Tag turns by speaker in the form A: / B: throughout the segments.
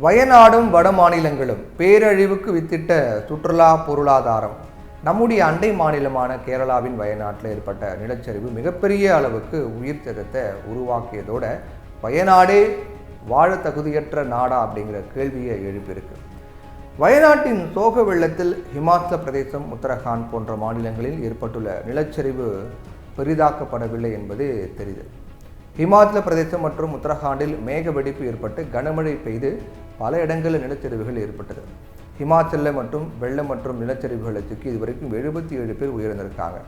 A: வயநாடும் வட மாநிலங்களும் பேரழிவுக்கு வித்திட்ட சுற்றுலா பொருளாதாரம். நம்முடைய அண்டை மாநிலமான கேரளாவின் வயநாட்டில் ஏற்பட்ட நிலச்சரிவு மிகப்பெரிய அளவுக்கு உயிர் சேதத்தை உருவாக்கியதோட வயநாடே வாழ தகுதியற்ற நாடா அப்படிங்கிற கேள்வியை எழுப்பியிருக்கு. வயநாட்டின் சோக வெள்ளத்தில் ஹிமாச்சல பிரதேசம், உத்தரகாண்ட் போன்ற மாநிலங்களில் ஏற்பட்டுள்ள நிலச்சரிவு பெரிதாக்கப்படவில்லை என்பது தெரியுது. ஹிமாச்சல பிரதேசம் மற்றும் உத்தரகாண்டில் மேக வெடிப்பு ஏற்பட்டு கனமழை பெய்து பல இடங்களில் நிலச்சரிவுகள் ஏற்பட்டது. ஹிமாச்சலில் மற்றும் வெள்ளம் மற்றும் நிலச்சரிவுகளை சிக்கி இதுவரைக்கும் 77 பேர் உயிரிழந்திருக்காங்க.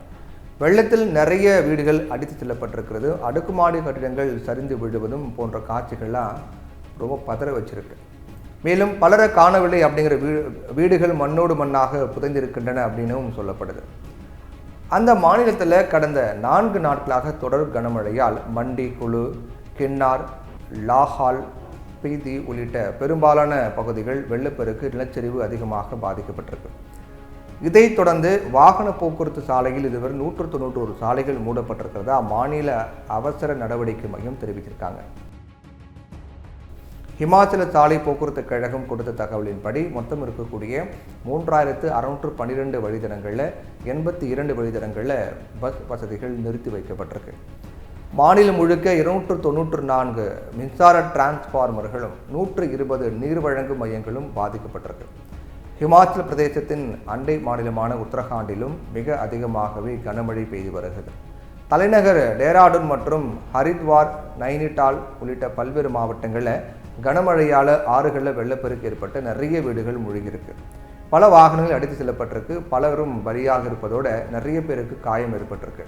A: வெள்ளத்தில் நிறைய வீடுகள் அடித்து செல்லப்பட்டிருக்கிறது. அடுக்குமாடி கட்டிடங்கள் சரிந்து விழுவதும் போன்ற காட்சிகள்லாம் ரொம்ப பதற வச்சிருக்கு. மேலும் பலரை காணவில்லை அப்படிங்கிற வீடுகள் மண்ணோடு மண்ணாக புதைந்திருக்கின்றன அப்படின்னும் சொல்லப்படுது. அந்த மாநிலத்தில் கடந்த 4 நாட்களாக தொடர் கனமழையால் மண்டி, குழு, கின்னார், லாஹால், பீதி உள்ளிட்ட பெரும்பாலான பகுதிகள் வெள்ளப்பெருக்கு, நிலச்சரிவு அதிகமாக பாதிக்கப்பட்டிருக்கு. இதைத் தொடர்ந்து வாகன போக்குவரத்து சாலையில் இதுவரை 191 சாலைகள் மூடப்பட்டிருக்கிறதா மாநில அவசர நடவடிக்கை மையம் தெரிவித்திருக்காங்க. ஹிமாச்சல சாலை போக்குவரத்து கழகம் கொடுத்த தகவலின்படி மொத்தம் இருக்கக்கூடிய 3612 வழித்தடங்களில் 82 வழித்தடங்களில் பஸ் வசதிகள் நிறுத்தி வைக்கப்பட்டிருக்கு. மாநிலம் முழுக்க 294 மின்சார டிரான்ஸ்ஃபார்மர்களும் 120 நீர் வழங்கும் மையங்களும் பாதிக்கப்பட்டிருக்கு. ஹிமாச்சல பிரதேசத்தின் அண்டை மாநிலமான உத்தரகாண்டிலும் மிக அதிகமாகவே கனமழை பெய்து வருகிறது. தலைநகர் டேராடூன் மற்றும் ஹரித்வார், நைனிடால் உள்ளிட்ட பல்வேறு மாவட்டங்களில் கனமழையால் ஆறுகளில் வெள்ளப்பெருக்கு ஏற்பட்டு நிறைய வீடுகள் மூழ்கியிருக்கு. பல வாகனங்கள் அடித்து செல்லப்பட்டிருக்கு. பலரும் பலியாக இருப்பதோட நிறைய பேருக்கு காயம் ஏற்பட்டிருக்கு.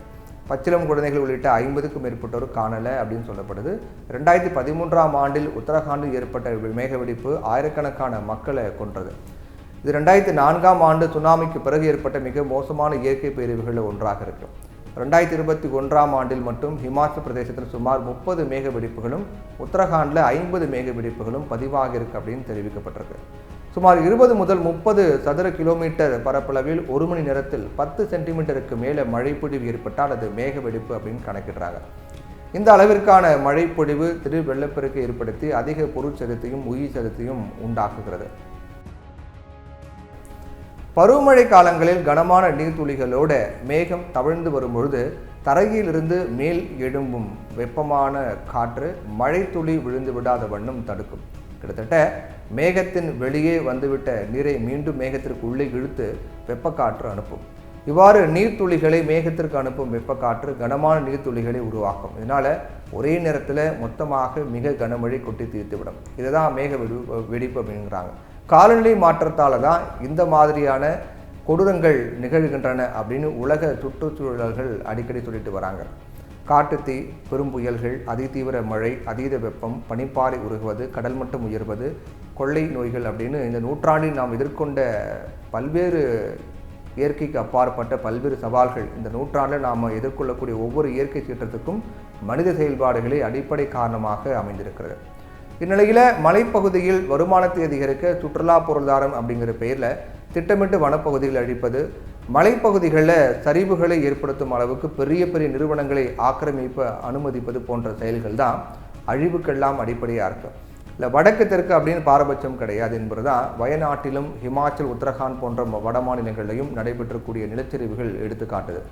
A: பச்சிளம் குழந்தைகள் உள்ளிட்ட 50க்கும் மேற்பட்டோர் காணலை அப்படின்னு சொல்லப்படுது. 2013ஆம் ஆண்டில் உத்தரகாண்டில் ஏற்பட்ட மேகவெடிப்பு ஆயிரக்கணக்கான மக்களை கொன்றது. இது 2004ஆம் ஆண்டு சுனாமிக்கு பிறகு ஏற்பட்ட மிக மோசமான இயற்கை பேரழிவுகளில் ஒன்றாக இருக்கு. 2021ஆம் ஆண்டில் மட்டும் ஹிமாச்சல பிரதேசத்தில் சுமார் 30 மேக வெடிப்புகளும், உத்தரகாண்டில் 50 மேக வெடிப்புகளும் பதிவாகியிருக்கு அப்படின்னு தெரிவிக்கப்பட்டிருக்கு. சுமார் 20 முதல் 30 சதுர கிலோமீட்டர் பரப்பளவில் 1 மணி நேரத்தில் 10 சென்டிமீட்டருக்கு மேலே மழைப்பொழிவு ஏற்பட்டால் அது மேக வெடிப்பு அப்படின்னு கணக்கிடுறாங்க. இந்த அளவிற்கான மழைப்பொழிவு திடீர் வெள்ளப்பெருக்கை ஏற்படுத்தி அதிக பொருட்சேதத்தையும் உயிர் சேதத்தையும் உண்டாக்குகிறது. பருவமழை காலங்களில் கனமான நீர்த்துளிகளோட மேகம் தவழ்ந்து வரும்பொழுது தரையிலிருந்து மேல் எழும்பும் வெப்பமான காற்று மழை துளி விழுந்து விடாத வண்ணம் தடுக்கும். கிட்டத்தட்ட மேகத்தின் வெளியே வந்துவிட்ட நீரை மீண்டும் மேகத்திற்கு உள்ளே இழுத்து வெப்பக்காற்று அனுப்பும். இவ்வாறு நீர்த்துளிகளை மேகத்திற்கு அனுப்பும் வெப்பக்காற்று கனமான நீர்த்துளிகளை உருவாக்கும். இதனால ஒரே நேரத்தில் மொத்தமாக மிக கனமழை கொட்டி தீர்த்துவிடும். இதுதான் மேக வெடிப்பு அப்படிங்கிறாங்க. காலநிலை மாற்றத்தால் தான் இந்த மாதிரியான கொடூரங்கள் நிகழ்கின்றன அப்படின்னு உலக சுற்றுச்சூழல்கள் அடிக்கடி சொல்லிட்டு வராங்க. காட்டுத்தீ, பெரும் புயல்கள், அதிதீவிர மழை, அதீத வெப்பம், பனிப்பாறை உருகுவது, கடல் மட்டம் உயர்வது, கொள்ளை நோய்கள் அப்படின்னு இந்த நூற்றாண்டில் நாம் எதிர்கொண்ட பல்வேறு இயற்கைக்கு அப்பாற்பட்ட பல்வேறு சவால்கள். இந்த நூற்றாண்டில் நாம் எதிர்கொள்ளக்கூடிய ஒவ்வொரு இயற்கை சீற்றத்துக்கும் மனித செயல்பாடுகளே அடிப்படை காரணமாக அமைந்திருக்கிறது. இந்நிலையில் மலைப்பகுதியில் வருமானத்தை அதிகரிக்க சுற்றுலா பொருளாதாரம் அப்படிங்கிற பெயரில் திட்டமிட்டு வனப்பகுதிகள் அழிப்பது, மலைப்பகுதிகளில் சரிவுகளை ஏற்படுத்தும் அளவுக்கு பெரிய பெரிய நிறுவனங்களை ஆக்கிரமிப்பு அனுமதிப்பது போன்ற செயல்கள் தான் அழிவுக்கெல்லாம் அடிப்படையாக இருக்கும். இல்லை வடக்கு தெற்கு அப்படின்னு பாரபட்சம் கிடையாது என்பது தான் வயநாட்டிலும் ஹிமாச்சல், உத்தரகாண்ட் போன்ற வட மாநிலங்களிலையும் நடைபெற்றக்கூடிய நிலச்சரிவுகள் எடுத்துக்காட்டுது.